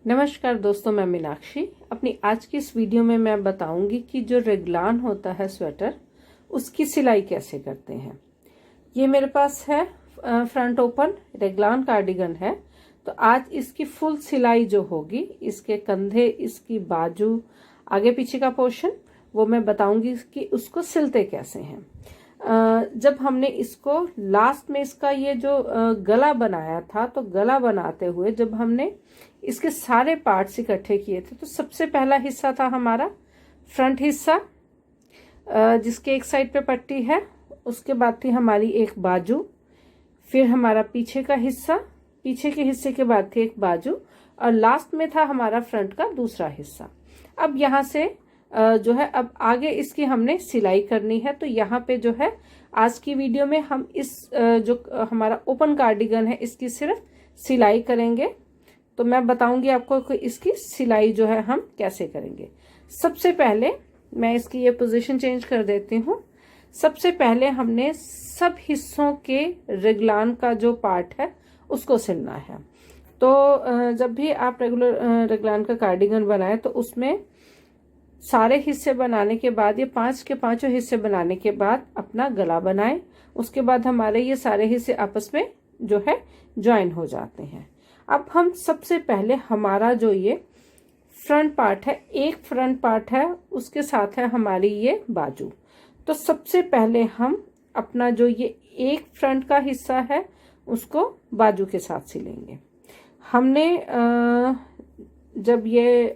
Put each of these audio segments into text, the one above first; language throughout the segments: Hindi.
नमस्कार दोस्तों, मैं मीनाक्षी। अपनी आज की इस वीडियो में मैं बताऊंगी कि जो रेगलान होता है स्वेटर, उसकी सिलाई कैसे करते हैं। ये मेरे पास है फ्रंट ओपन रेगलान कार्डिगन है। तो आज इसकी फुल सिलाई जो होगी, इसके कंधे, इसकी बाजू, आगे पीछे का पोर्शन, वो मैं बताऊंगी कि उसको सिलते कैसे हैं। जब हमने इसको लास्ट में इसका ये जो गला बनाया था, तो गला बनाते हुए जब हमने इसके सारे पार्ट्स इकट्ठे किए थे, तो सबसे पहला हिस्सा था हमारा फ्रंट हिस्सा, जिसके एक साइड पे पट्टी है। उसके बाद थी हमारी एक बाजू, फिर हमारा पीछे का हिस्सा, पीछे के हिस्से के बाद थी एक बाजू, और लास्ट में था हमारा फ्रंट का दूसरा हिस्सा। अब यहाँ से जो है अब आगे इसकी हमने सिलाई करनी है। तो यहाँ पे जो है आज की वीडियो में हम इस जो हमारा ओपन कार्डिगन है, इसकी सिर्फ सिलाई करेंगे। तो मैं बताऊंगी आपको कि इसकी सिलाई जो है हम कैसे करेंगे। सबसे पहले मैं इसकी ये पोजीशन चेंज कर देती हूँ। सबसे पहले हमने सब हिस्सों के रेगलान का जो पार्ट है उसको सिलना है। तो जब भी आप रेगलान का कार्डिगन बनाए, तो उसमें सारे हिस्से बनाने के बाद, ये 5 के 5 हिस्से बनाने के बाद अपना गला बनाएं। उसके बाद हमारे ये सारे हिस्से आपस में जो है ज्वाइन हो जाते हैं। अब हम सबसे पहले हमारा जो ये फ्रंट पार्ट है, एक फ्रंट पार्ट है, उसके साथ है हमारी ये बाजू। तो सबसे पहले हम अपना जो ये एक फ्रंट का हिस्सा है उसको बाजू के साथ सिलेंगे। हमने जब ये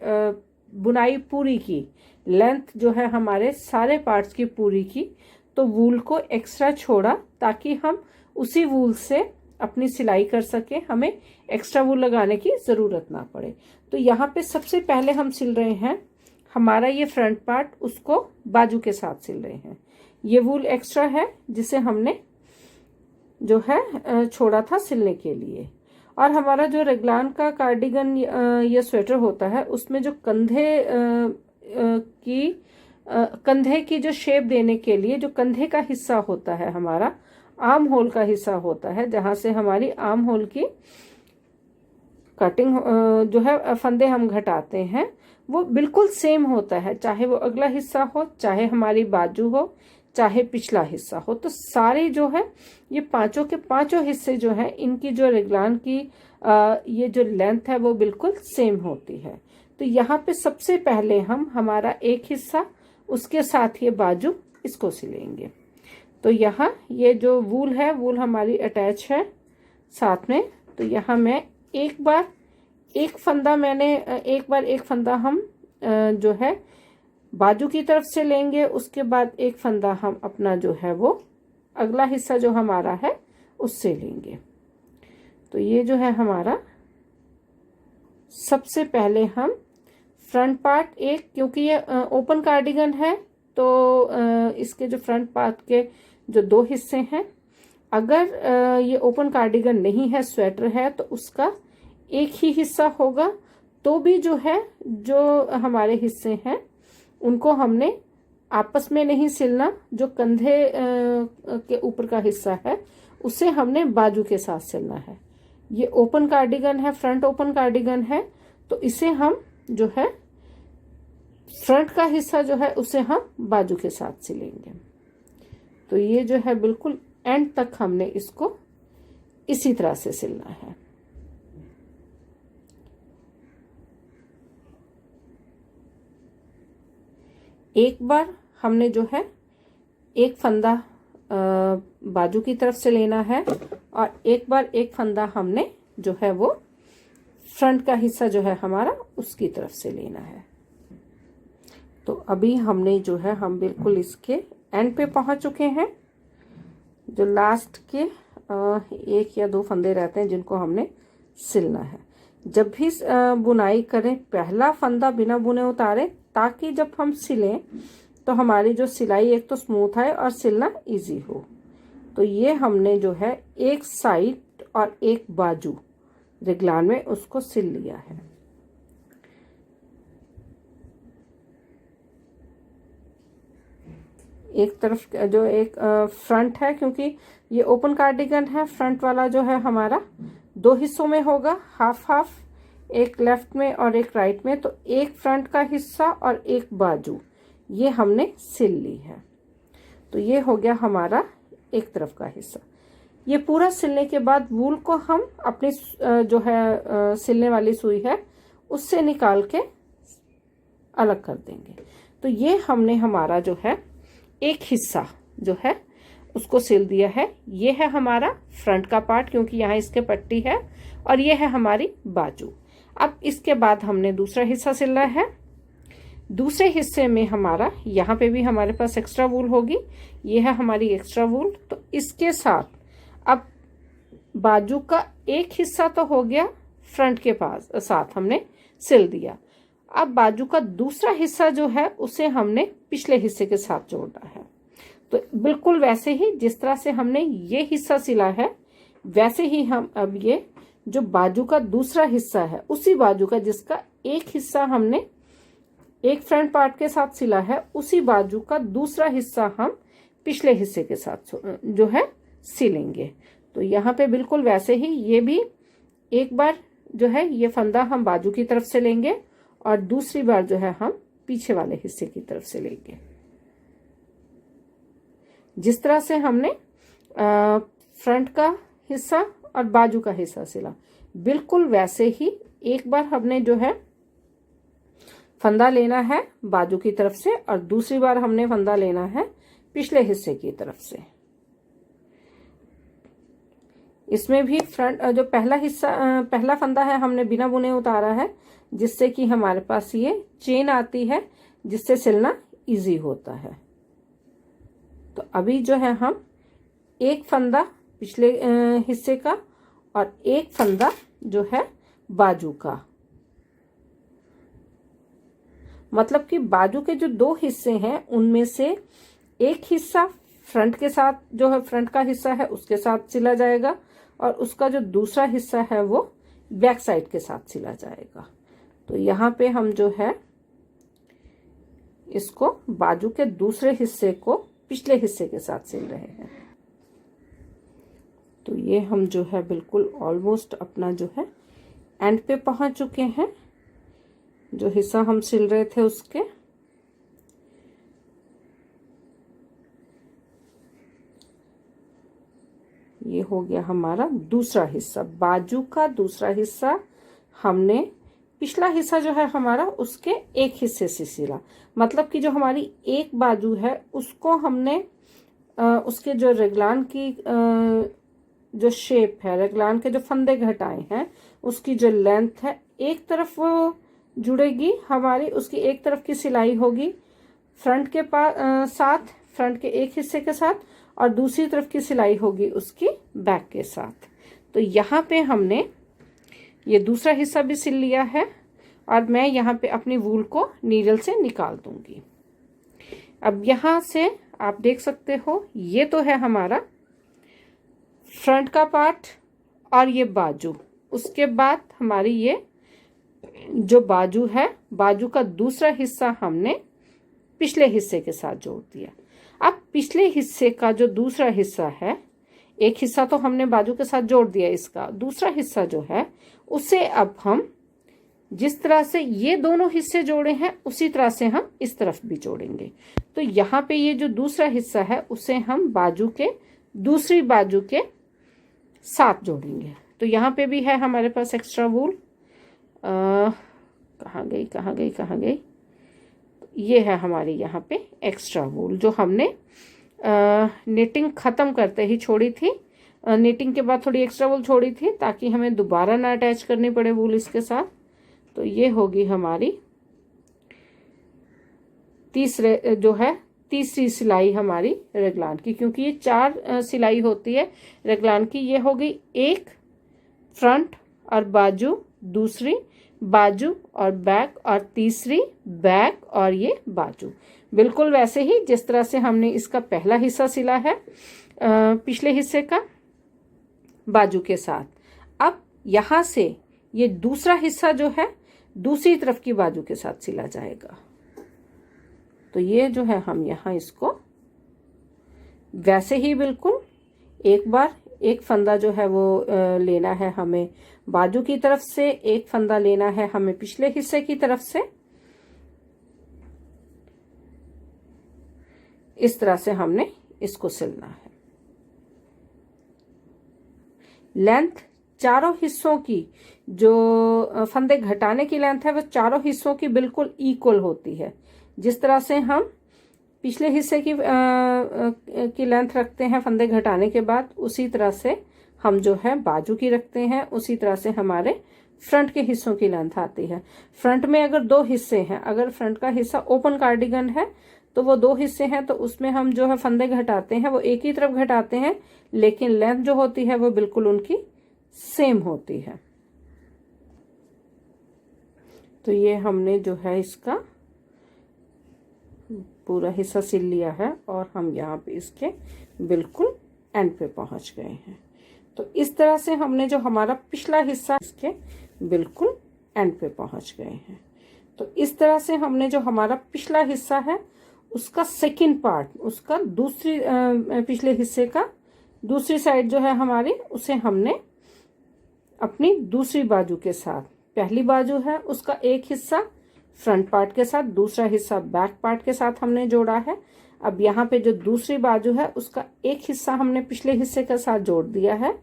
बुनाई पूरी की, लेंथ जो है हमारे सारे पार्ट्स की पूरी की, तो वूल को एक्स्ट्रा छोड़ा ताकि हम उसी वूल से अपनी सिलाई कर सके, हमें एक्स्ट्रा वूल लगाने की ज़रूरत ना पड़े। तो यहाँ पे सबसे पहले हम सिल रहे हैं हमारा ये फ्रंट पार्ट, उसको बाजू के साथ सिल रहे हैं। ये वूल एक्स्ट्रा है जिसे हमने जो है छोड़ा था सिलने के लिए। और हमारा जो रेगलान का कार्डिगन या स्वेटर होता है, उसमें जो कंधे की जो शेप देने के लिए जो कंधे का हिस्सा होता है, हमारा आर्म होल का हिस्सा होता है, जहां से हमारी आर्म होल की कटिंग जो है फंदे हम घटाते हैं, वो बिल्कुल सेम होता है। चाहे वो अगला हिस्सा हो, चाहे हमारी बाजू हो, चाहे पिछला हिस्सा हो। तो सारे जो है ये पांचों के पांचों हिस्से जो है, इनकी जो रेगलान की ये जो लेंथ है वो बिल्कुल सेम होती है। तो यहाँ पे सबसे पहले हम हमारा एक हिस्सा, उसके साथ ये बाजू, इसको सिलेंगे। तो यहाँ ये जो वूल है, वूल हमारी अटैच है साथ में। तो यहाँ मैं एक बार एक फंदा हम जो है बाजू की तरफ से लेंगे। उसके बाद एक फंदा हम अपना जो है वो अगला हिस्सा जो हमारा है उससे लेंगे। तो ये जो है हमारा सबसे पहले हम फ्रंट पार्ट एक, क्योंकि ये ओपन कार्डिगन है, तो इसके जो फ्रंट पार्ट के जो 2 हिस्से हैं, अगर ये ओपन कार्डिगन नहीं है, स्वेटर है, तो उसका एक ही हिस्सा होगा। तो भी जो है, जो हमारे हिस्से हैं उनको हमने आपस में नहीं सिलना। जो कंधे के ऊपर का हिस्सा है उसे हमने बाजू के साथ सिलना है। ये ओपन कार्डिगन है, फ्रंट ओपन कार्डिगन है, तो इसे हम जो है फ्रंट का हिस्सा जो है उसे हम बाजू के साथ सिलेंगे। तो ये जो है बिल्कुल एंड तक हमने इसको इसी तरह से सिलना है। एक बार हमने जो है एक फंदा बाजू की तरफ से लेना है, और एक बार एक फंदा हमने जो है वो फ्रंट का हिस्सा जो है हमारा उसकी तरफ से लेना है। तो अभी हमने जो है, हम बिल्कुल इसके एंड पे पहुंच चुके हैं। जो लास्ट के 1 या 2 फंदे रहते हैं जिनको हमने सिलना है। जब भी बुनाई करें, पहला फंदा बिना बुने उतारे, ताकि जब हम सिलें तो हमारी जो सिलाई एक तो स्मूथ है और सिलना इजी हो। तो ये हमने जो है एक साइड और एक बाजू रेगलान में उसको सिल लिया है। एक तरफ जो एक फ्रंट है, क्योंकि ये ओपन कार्डिगन है, फ्रंट वाला जो है हमारा 2 हिस्सों में होगा, हाफ हाफ। एक लेफ्ट में और एक राइट में, तो एक फ्रंट का हिस्सा और एक बाजू ये हमने सिल ली है। तो ये हो गया हमारा एक तरफ का हिस्सा। ये पूरा सिलने के बाद वूल को हम अपनी जो है सिलने वाली सुई है उससे निकाल के अलग कर देंगे। तो ये हमने हमारा जो है एक हिस्सा जो है उसको सिल दिया है। ये है हमारा फ्रंट का पार्ट, क्योंकि यहाँ इसके पट्टी है, और ये है हमारी बाजू। अब इसके बाद हमने दूसरा हिस्सा सिलना है। दूसरे हिस्से में हमारा यहाँ पे भी हमारे पास एक्स्ट्रा वूल होगी, ये है हमारी एक्स्ट्रा वूल। तो इसके साथ अब बाजू का एक हिस्सा तो हो गया, फ्रंट के पास साथ हमने सिल दिया। अब बाजू का दूसरा हिस्सा जो है उसे हमने पिछले हिस्से के साथ जोड़ना है। तो बिल्कुल वैसे ही जिस तरह से हमने ये हिस्सा सिला है, वैसे ही हम अब ये जो बाजू का दूसरा हिस्सा है, उसी बाजू का जिसका एक हिस्सा हमने एक फ्रंट पार्ट के साथ सिला है, उसी बाजू का दूसरा हिस्सा हम पिछले हिस्से के साथ जो है सिलेंगे। तो यहाँ पे बिल्कुल वैसे ही ये भी एक बार जो है ये फंदा हम बाजू की तरफ से लेंगे और दूसरी बार जो है हम पीछे वाले हिस्से की तरफ से लेंगे। जिस तरह से हमने फ्रंट का हिस्सा और बाजू का हिस्सा सिला, बिल्कुल वैसे ही एक बार हमने जो है फंदा लेना है बाजू की तरफ से और दूसरी बार हमने फंदा लेना है पिछले हिस्से की तरफ से। इसमें भी फ्रंट जो पहला हिस्सा पहला फंदा है हमने बिना बुने उतारा है, जिससे कि हमारे पास ये चेन आती है जिससे सिलना इजी होता है। तो अभी जो है हम एक फंदा पिछले हिस्से का और एक फंदा जो है बाजू का, मतलब कि बाजू के जो दो हिस्से हैं उनमें से एक हिस्सा फ्रंट के साथ जो है फ्रंट का हिस्सा है उसके साथ सिला जाएगा और उसका जो दूसरा हिस्सा है वो बैक साइड के साथ सिला जाएगा। तो यहाँ पे हम जो है इसको बाजू के दूसरे हिस्से को पिछले हिस्से के साथ सिल रहे हैं। तो ये हम जो है बिल्कुल ऑलमोस्ट अपना जो है एंड पे पहुंच चुके हैं। जो हिस्सा हम सिल रहे थे उसके ये हो गया हमारा दूसरा हिस्सा, बाजू का दूसरा हिस्सा हमने पिछला हिस्सा जो है हमारा उसके एक हिस्से से सिला। मतलब कि जो हमारी एक बाजू है उसको हमने उसके जो रेगलान की जो शेप है, रेगलान के जो फंदे घटाए हैं उसकी जो लेंथ है, एक तरफ वो जुड़ेगी हमारी, उसकी एक तरफ की सिलाई होगी फ्रंट के साथ, फ्रंट के एक हिस्से के साथ, और दूसरी तरफ की सिलाई होगी उसकी बैक के साथ। तो यहाँ पे हमने ये दूसरा हिस्सा भी सिल लिया है और मैं यहाँ पे अपनी वूल को नीडल से निकाल दूंगी। अब यहाँ से आप देख सकते हो ये तो है हमारा फ्रंट का पार्ट और ये बाजू। उसके बाद हमारी ये जो बाजू है, बाजू का दूसरा हिस्सा हमने पिछले हिस्से के साथ जोड़ दिया। अब पिछले हिस्से का जो दूसरा हिस्सा है, एक हिस्सा तो हमने बाजू के साथ जोड़ दिया, इसका दूसरा हिस्सा जो है उसे अब हम जिस तरह से ये दोनों हिस्से जोड़े हैं उसी तरह से हम इस तरफ भी जोड़ेंगे। तो यहाँ पे ये जो दूसरा हिस्सा है उसे हम बाजू के दूसरी बाजू के साथ जोड़ेंगे। तो यहाँ पे भी है हमारे पास एक्स्ट्रा वूल, कहाँ गई, ये है हमारी यहाँ पे एक्स्ट्रा वूल जो हमने नेटिंग ख़त्म करते ही छोड़ी थी। नेटिंग के बाद थोड़ी एक्स्ट्रा वूल छोड़ी थी ताकि हमें दोबारा ना अटैच करनी पड़े वूल इसके साथ। तो ये होगी हमारी तीसरी सिलाई हमारी रेगलान की, क्योंकि ये 4 सिलाई होती है रेगलान की। ये हो गई एक फ्रंट और बाजू, दूसरी बाजू और बैक, और तीसरी बैक और ये बाजू। बिल्कुल वैसे ही जिस तरह से हमने इसका पहला हिस्सा सिला है पिछले हिस्से का बाजू के साथ। अब यहाँ से ये दूसरा हिस्सा जो है दूसरी तरफ की बाजू के साथ सिला जाएगा। तो ये जो है हम यहाँ इसको वैसे ही बिल्कुल एक बार एक फंदा जो है वो लेना है हमें बाजू की तरफ से एक फंदा लेना है हमें पिछले हिस्से की तरफ से। इस तरह से हमने इसको सिलना है। लेंथ चारों हिस्सों की, जो फंदे घटाने की लेंथ है वो चारों हिस्सों की बिल्कुल इक्वल होती है। जिस तरह से हम पिछले हिस्से की लेंथ रखते हैं फंदे घटाने के बाद, उसी तरह से हम जो है बाजू की रखते हैं, उसी तरह से हमारे फ्रंट के हिस्सों की लेंथ आती है। फ्रंट में अगर दो हिस्से हैं, अगर फ्रंट का हिस्सा ओपन कार्डिगन है तो वो दो हिस्से हैं, तो उसमें हम जो है फंदे घटाते हैं वो एक ही तरफ घटाते हैं, लेकिन लेंथ जो होती है वो बिल्कुल उनकी सेम होती है। तो ये हमने जो है इसका पूरा हिस्सा सिल लिया है और हम यहाँ पे इसके बिल्कुल एंड पे पहुंच गए हैं। तो इस तरह से हमने जो हमारा पिछला हिस्सा इसके बिल्कुल एंड पे पहुंच गए हैं। तो इस तरह से हमने जो हमारा पिछला हिस्सा है उसका सेकंड पार्ट, उसका दूसरी पिछले हिस्से का दूसरी साइड जो है हमारी, उसे हमने अपनी दूसरी बाजू के साथ, पहली बाजू है उसका एक हिस्सा फ्रंट पार्ट के साथ, दूसरा हिस्सा बैक पार्ट के साथ हमने जोड़ा है। अब यहाँ पे जो दूसरी बाजू है उसका एक हिस्सा हमने पिछले हिस्से के साथ जोड़ दिया है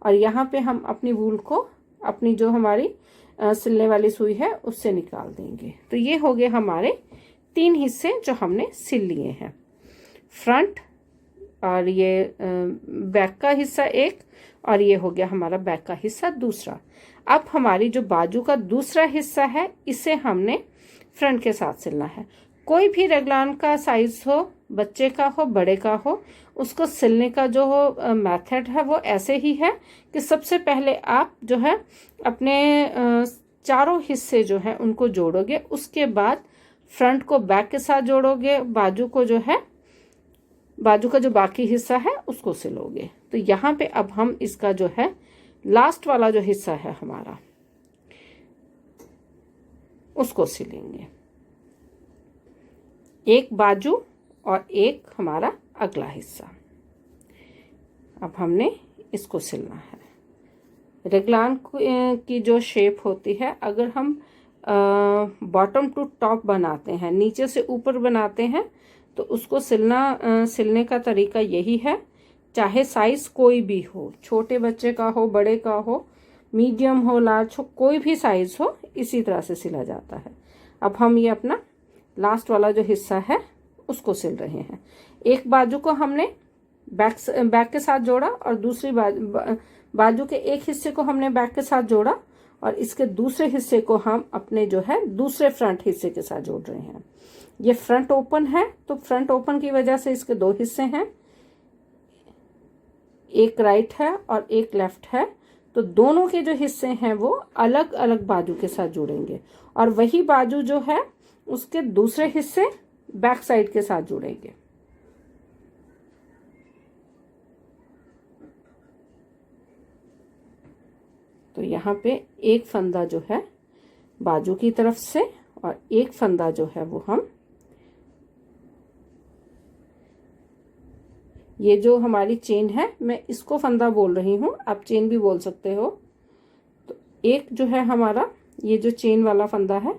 और यहाँ पे हम अपनी वूल को, अपनी जो हमारी सिलने वाली सुई है उससे निकाल देंगे। तो ये हो गए हमारे 3 हिस्से जो हमने सिल लिए हैं, फ्रंट और ये बैक का हिस्सा एक, और ये हो गया हमारा बैक का हिस्सा दूसरा। अब हमारी जो बाजू का दूसरा हिस्सा है इसे हमने फ्रंट के साथ सिलना है। कोई भी रेगलान का साइज हो, बच्चे का हो, बड़े का हो, उसको सिलने का जो मेथड है वो ऐसे ही है कि सबसे पहले आप जो है अपने चारों हिस्से जो है उनको जोड़ोगे, उसके बाद फ्रंट को बैक के साथ जोड़ोगे, बाजू को जो है, बाजू का जो बाकी हिस्सा है उसको सिलोगे। तो यहाँ पे अब हम इसका जो है लास्ट वाला जो हिस्सा है हमारा उसको सिलेंगे, एक बाजू और एक हमारा अगला हिस्सा। अब हमने इसको सिलना है। रेगलान की जो शेप होती है, अगर हम बॉटम टू टॉप बनाते हैं, नीचे से ऊपर बनाते हैं, तो उसको सिलने का तरीका यही है, चाहे साइज कोई भी हो, छोटे बच्चे का हो, बड़े का हो, मीडियम हो, लार्ज हो, कोई भी साइज हो, इसी तरह से सिला जाता है। अब हम ये अपना लास्ट वाला जो हिस्सा है उसको सिल रहे हैं। एक बाजू को हमने बैक के साथ जोड़ा और दूसरी बाजू के एक हिस्से को हमने बैक के साथ जोड़ा और इसके दूसरे हिस्से को हम अपने जो है दूसरे फ्रंट हिस्से के साथ जोड़ रहे हैं। ये फ्रंट ओपन है, तो फ्रंट ओपन की वजह से इसके 2 हिस्से हैं, एक राइट है और एक लेफ्ट है। तो दोनों के जो हिस्से हैं वो अलग अलग बाजू के साथ जुड़ेंगे और वही बाजू जो है उसके दूसरे हिस्से बैक साइड के साथ जुड़ेंगे। तो यहाँ पे एक फंदा जो है बाजू की तरफ से और एक फंदा जो है वो हम, ये जो हमारी चेन है मैं इसको फंदा बोल रही हूँ, आप चेन भी बोल सकते हो। तो एक जो है हमारा ये जो चेन वाला फंदा है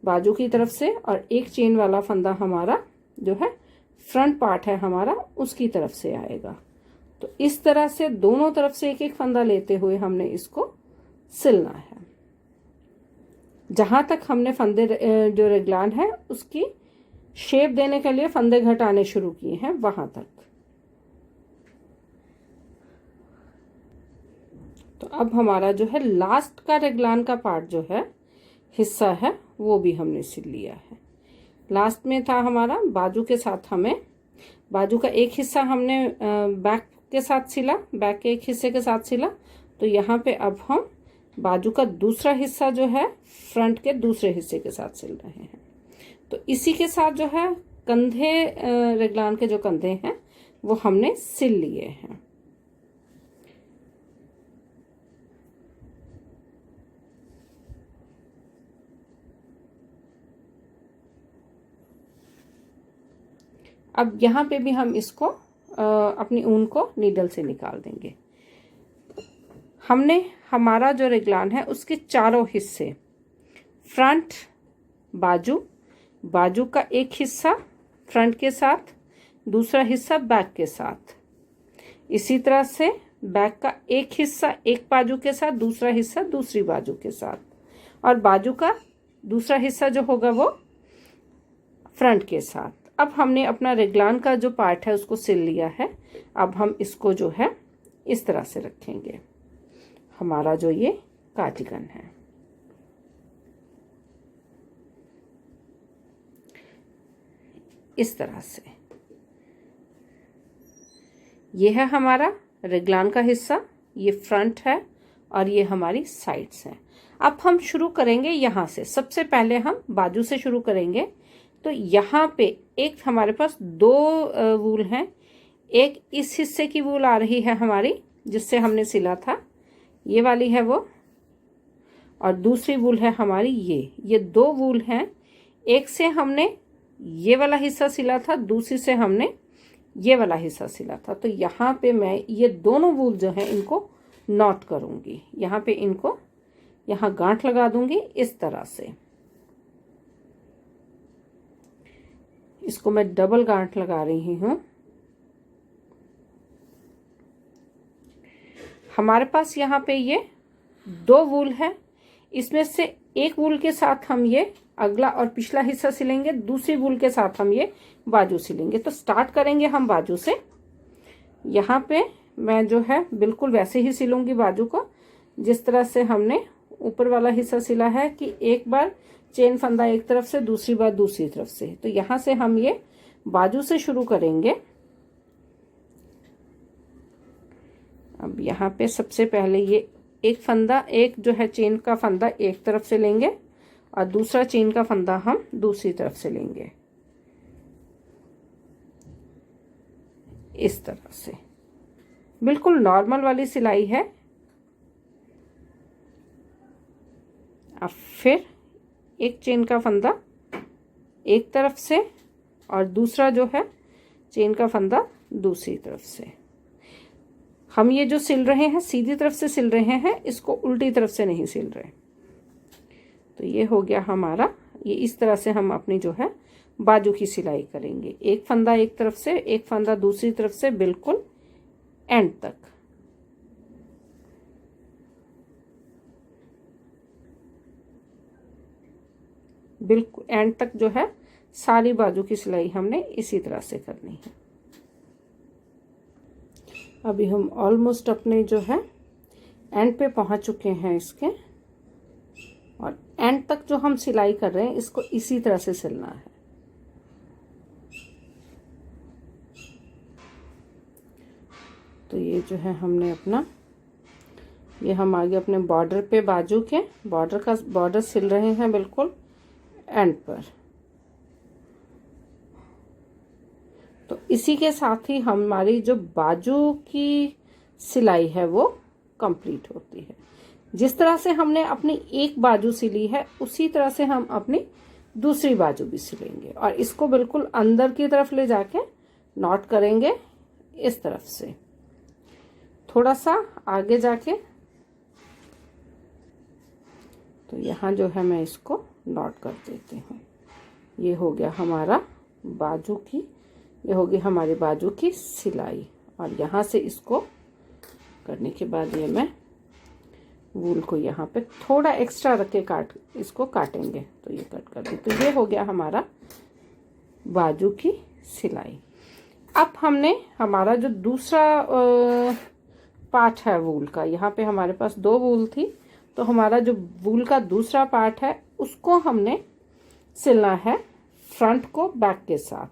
बाजू की तरफ से और एक चेन वाला फंदा हमारा जो है फ्रंट पार्ट है हमारा उसकी तरफ से आएगा। तो इस तरह से दोनों तरफ से एक एक फंदा लेते हुए हमने इसको सिलना है। जहां तक हमने फंदे जो रेगलान है उसकी शेप देने के लिए फंदे घटाने शुरू किए हैं वहां तक। तो अब हमारा जो है लास्ट का रेगलान का पार्ट जो है हिस्सा है वो भी हमने सिल लिया है। लास्ट में था हमारा बाजू के साथ, हमें बाजू का एक हिस्सा हमने बैक के साथ सिला, बैक के एक हिस्से के साथ सिला। तो यहाँ पे अब हम बाजू का दूसरा हिस्सा जो है फ्रंट के दूसरे हिस्से के साथ सिल रहे हैं। तो इसी के साथ जो है कंधे, रेगलान के जो कंधे हैं वो हमने सिल लिए हैं। अब यहाँ पे भी हम इसको अपनी ऊन को नीडल से निकाल देंगे। हमने हमारा जो रेगलान है उसके चारों हिस्से, फ्रंट, बाजू, बाजू का एक हिस्सा फ्रंट के साथ, दूसरा हिस्सा बैक के साथ, इसी तरह से बैक का एक हिस्सा एक बाजू के साथ, दूसरा हिस्सा दूसरी बाजू के साथ, और बाजू का दूसरा हिस्सा जो होगा वो फ्रंट के साथ। अब हमने अपना रेगलान का जो पार्ट है उसको सिल लिया है। अब हम इसको जो है इस तरह से रखेंगे, हमारा जो ये कार्डिगन है। इस तरह से ये है हमारा रेगलान का हिस्सा, ये फ्रंट है और ये हमारी साइड्स हैं। अब हम शुरू करेंगे यहाँ से। सबसे पहले हम बाजू से शुरू करेंगे। तो यहाँ पे एक हमारे पास दो वूल हैं, एक इस हिस्से की वूल आ रही है हमारी जिससे हमने सिला था, ये वाली है वो, और दूसरी वूल है हमारी ये दो वूल हैं। एक से हमने ये वाला हिस्सा सिला था, दूसरी से हमने ये वाला हिस्सा सिला था। तो यहाँ पे मैं ये दोनों वूल जो है इनको नॉट करूँगी, यहाँ पे इनको यहाँ गांठ लगा दूंगी इस तरह से। इसको मैं डबल गांठ लगा रही हूँ। हमारे पास यहाँ पे ये दो वूल है, इसमें से एक वूल के साथ हम ये अगला और पिछला हिस्सा सिलेंगे, दूसरी वूल के साथ हम ये बाजू सिलेंगे। तो स्टार्ट करेंगे हम बाजू से। यहाँ पे मैं जो है बिल्कुल वैसे ही सिलूंगी बाजू को जिस तरह से हमने ऊपर वाला हिस्सा सिला है, कि एक बार चेन फंदा एक तरफ से, दूसरी बार दूसरी तरफ से। तो यहाँ से हम ये बाजू से शुरू करेंगे। अब यहाँ पे सबसे पहले ये एक फंदा, एक जो है चेन का फंदा एक तरफ से लेंगे और दूसरा चेन का फंदा हम दूसरी तरफ से लेंगे, इस तरह से। बिल्कुल नॉर्मल वाली सिलाई है। अब फिर एक चेन का फंदा एक तरफ से और दूसरा जो है चेन का फंदा दूसरी तरफ से। हम ये जो सिल रहे हैं सीधी तरफ से सिल रहे हैं, इसको उल्टी तरफ से नहीं सिल रहे। तो ये हो गया हमारा। ये इस तरह से हम अपनी जो है बाजू की सिलाई करेंगे, एक फंदा एक तरफ से, एक फंदा दूसरी तरफ से, बिल्कुल एंड तक। बिल्कुल एंड तक जो है सारी बाजू की सिलाई हमने इसी तरह से करनी है। अभी हम ऑलमोस्ट अपने जो है एंड पे पहुंच चुके हैं इसके, और एंड तक जो हम सिलाई कर रहे हैं इसको इसी तरह से सिलना है। तो ये जो है हमने अपना, ये हम आगे अपने बॉर्डर पे बाजू के बॉर्डर सिल रहे हैं बिल्कुल एंड पर। तो इसी के साथ ही हमारी जो बाजू की सिलाई है वो कंप्लीट होती है। जिस तरह से हमने अपनी एक बाजू सिली है उसी तरह से हम अपनी दूसरी बाजू भी सिलेंगे, और इसको बिल्कुल अंदर की तरफ ले जाके नॉट करेंगे इस तरफ से, थोड़ा सा आगे जाके। तो यहाँ जो है मैं इसको नॉट कर देती हूँ। ये हो गया हमारा बाजू की, ये होगी हमारी बाजू की सिलाई। और यहाँ से इसको करने के बाद ये मैं वूल को यहाँ पे थोड़ा एक्स्ट्रा रख के इसको काटेंगे। तो ये कट कर दी। तो ये हो गया हमारा बाजू की सिलाई। अब हमने हमारा जो दूसरा पार्ट है वूल का, यहाँ पे हमारे पास दो वूल थी, तो हमारा जो वूल का दूसरा पार्ट है उसको हमने सिलना है फ्रंट को बैक के साथ,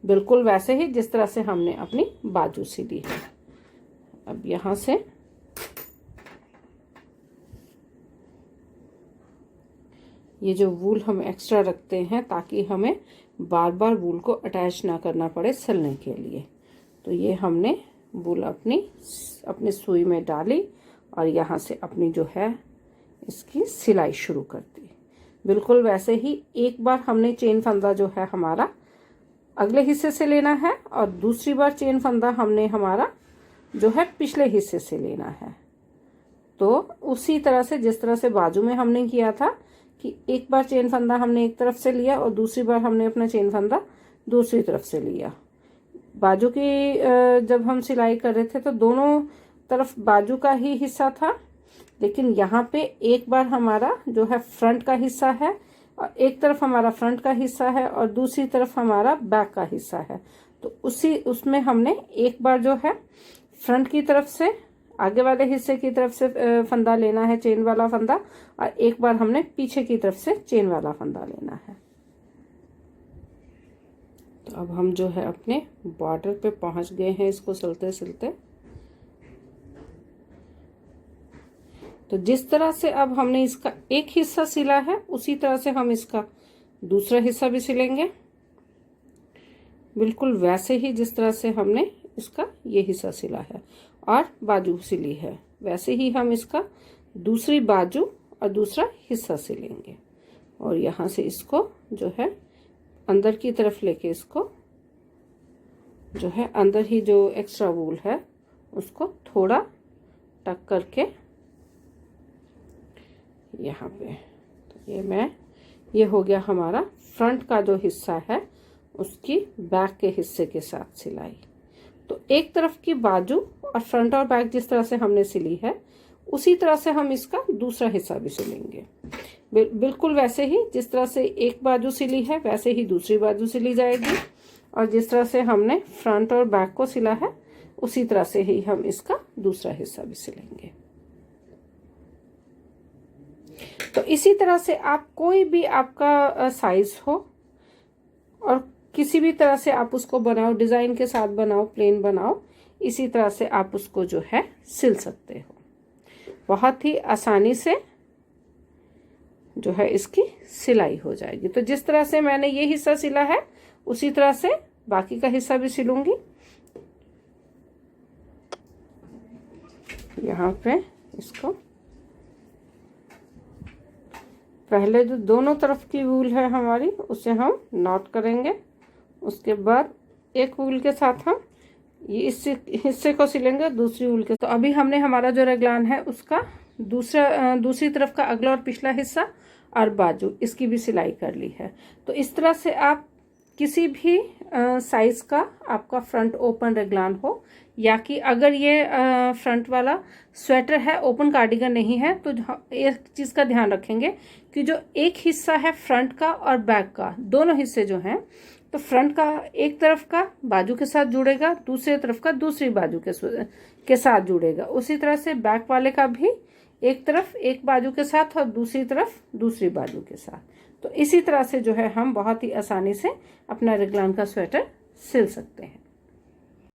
बिल्कुल वैसे ही जिस तरह से हमने अपनी बाजू सिली है। अब यहाँ से ये जो वूल हम एक्स्ट्रा रखते हैं ताकि हमें बार बार वूल को अटैच ना करना पड़े सिलने के लिए। तो ये हमने वूल अपनी सुई में डाली और यहाँ से अपनी जो है इसकी सिलाई शुरू कर दी। बिल्कुल वैसे ही एक बार हमने चेन फंदा जो है हमारा अगले हिस्से से लेना है और दूसरी बार चेन फंदा हमने हमारा जो है पिछले हिस्से से लेना है। तो उसी तरह से जिस तरह से बाजू में हमने किया था कि एक बार चेन फंदा हमने एक तरफ से लिया और दूसरी बार हमने अपना चेन फंदा दूसरी तरफ से लिया। बाजू की जब हम सिलाई कर रहे थे तो दोनों तरफ बाजू का ही हिस्सा था, लेकिन यहाँ पे एक बार हमारा जो है फ्रंट का हिस्सा है और एक तरफ हमारा फ्रंट का हिस्सा है और दूसरी तरफ हमारा बैक का हिस्सा है। तो उसमें हमने एक बार जो है फ्रंट की तरफ से आगे वाले हिस्से की तरफ से फंदा लेना है, चेन वाला फंदा, और एक बार हमने पीछे की तरफ से चेन वाला फंदा लेना है। तो अब हम जो है अपने बॉर्डर पे पहुंच गए हैं इसको सिलते सिलते। तो जिस तरह से अब हमने इसका एक हिस्सा सिला है उसी तरह से हम इसका दूसरा हिस्सा भी सिलेंगे, बिल्कुल वैसे ही जिस तरह से हमने इसका ये हिस्सा सिला है और बाजू सिली है, वैसे ही हम इसका दूसरी बाजू और दूसरा हिस्सा सिलेंगे। और यहाँ से इसको जो है अंदर की तरफ लेके इसको जो है अंदर ही जो एक्स्ट्रा वूल है उसको थोड़ा टक करके यहाँ पे, तो ये हो गया हमारा फ्रंट का जो हिस्सा है उसकी बैक के हिस्से के साथ सिलाई। तो एक तरफ की बाजू और फ्रंट और बैक जिस तरह से हमने सिली है उसी तरह से हम इसका दूसरा हिस्सा भी सिलेंगे। बिल्कुल वैसे ही जिस तरह से एक बाजू सिली है वैसे ही दूसरी बाजू सिली जाएगी, और जिस तरह से हमने फ्रंट और बैक को सिला है उसी तरह से ही हम इसका दूसरा हिस्सा भी सिलेंगे। तो इसी तरह से आप कोई भी आपका साइज हो और किसी भी तरह से आप उसको बनाओ, डिजाइन के साथ बनाओ, प्लेन बनाओ, इसी तरह से आप उसको जो है सिल सकते हो। बहुत ही आसानी से जो है इसकी सिलाई हो जाएगी। तो जिस तरह से मैंने ये हिस्सा सिला है उसी तरह से बाकी का हिस्सा भी सिलूंगी। यहाँ पे इसको पहले जो दोनों तरफ की वूल है हमारी उसे हम नॉट करेंगे, उसके बाद एक वूल के साथ हम ये इस हिस्से को सिलेंगे दूसरी वूल के। तो अभी हमने हमारा जो रेगलान है उसका दूसरी तरफ का अगला और पिछला हिस्सा और बाजू इसकी भी सिलाई कर ली है। तो इस तरह से आप किसी भी साइज का आपका फ्रंट ओपन रेगलान हो, या कि अगर ये फ्रंट वाला स्वेटर है, ओपन कार्डिगन नहीं है, तो एक चीज़ का ध्यान रखेंगे कि जो एक हिस्सा है फ्रंट का और बैक का, दोनों हिस्से जो हैं, तो फ्रंट का एक तरफ का बाजू के साथ जुड़ेगा, दूसरी तरफ का दूसरी बाजू के साथ जुड़ेगा। उसी तरह से बैक वाले का भी एक तरफ एक बाजू के साथ और दूसरी तरफ दूसरी बाजू के साथ। तो इसी तरह से जो है हम बहुत ही आसानी से अपना रेगलान का स्वेटर सिल सकते हैं।